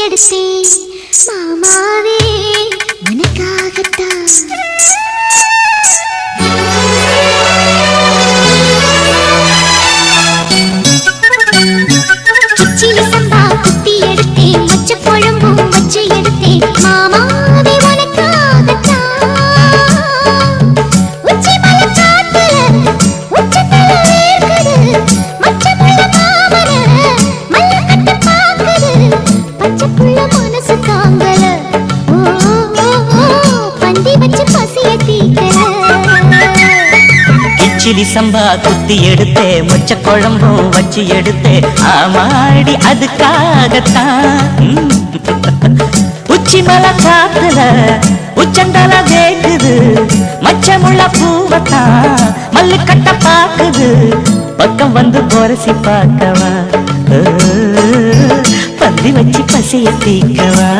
எடுத்தேன் மாமாவே உனக்காகத்தான். கிச்சிலி சம்பா குத்தி எடுத்தேன் மச்ச குழம்பும் வச்சு எடுத்தேன் மாமாவே உனக்காகத்தான். உச்சி மலை காத்துல உச்சத்துல வேர்க்குது மச்சமுள்ள மாமன மல்ல கட்ட பாக்குது பச்சைப்புள்ள மனசு தாங்கல. ஓ பந்தி வச்சு பசிய தீக்கல. கிச்சிலி சம்பா குத்தி எடுத்தே மொச்ச குழம்பும் வச்சு எடுத்தே ஆமாடி அதுக்காகத்தான். உச்சி மலை காத்துல உச்சந்தல கேக்குது மச்சமுள்ள பூவத்தான் மல்லு கட்ட பாக்குது பக்கம் வந்து போரசி பார்க்கவா பந்தி வச்சு பசிய தீக்கவா.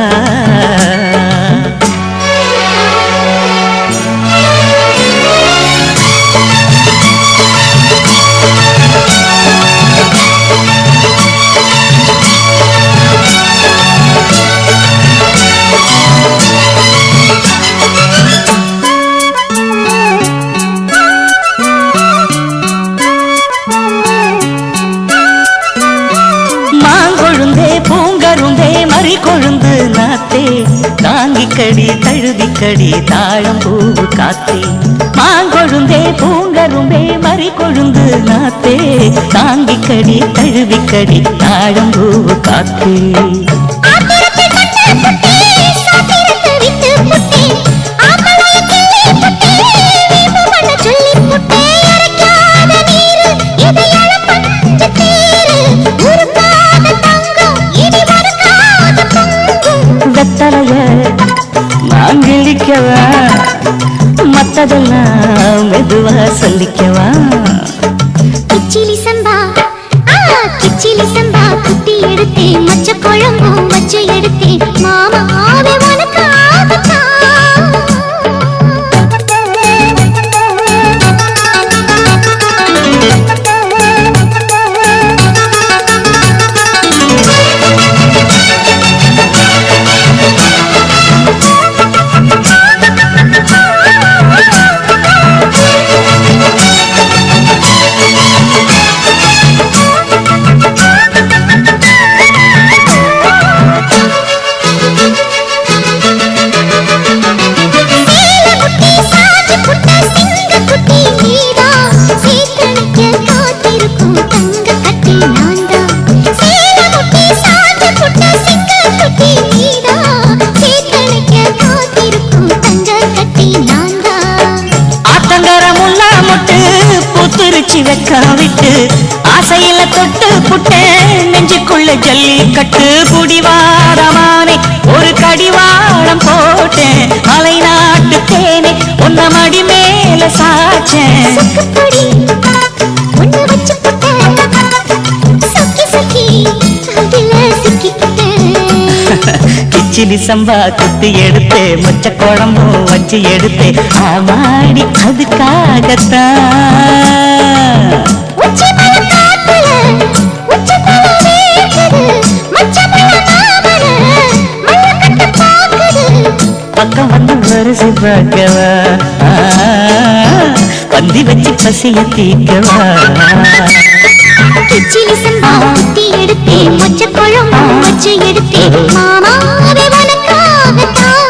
கொழுந்து நாத்தே தாங்கிக்கடி தழுவிக்கடி தாழம் பூவு காத்தே மாங்கொழுந்தே பூங்கரும்பே மறி கொழுந்து நாத்தே தாங்கிக்கடி தழுவிக்கடி தாழம் பூவு காத்தே. வெத்தலைய நான் கிழிக்கவா மத்ததெல்லாம் மெதுவா சொல்லிக்கவா. கிச்சிலி சம்பா கிச்சிலி சம்பா குத்தி எடுத்தேன் மச்ச குழம்பும் வச்சு எடுத்தேன் மாமாவே உனக்காகத்தான். விட்டு ஆசையில தொட்டு புட்டேன் நெஞ்சுக்குள்ள ஜல்லி கட்டு குடிவாரமானே ஒரு கடிவாளம் போட்டேன் மலை நாட்டு தேனே உன்ன மடி மேல சாச்சேன். கிச்சிலி சம்பா குத்தி எடுத்தே மொச்ச குழம்பும் வச்சு எடுத்தே ஆமாடி அதுக்காகத்தான். பக்கம் வந்து வரிசை பார்க்கவா பந்தி வச்சு பசிய தீக்கவா. கிச்சிலி சம்பா குத்தி எடுத்தேன் மொச்ச குழம்பும் வச்சு எடுத்தேன் மாமாவே உனக்காகத்தான்.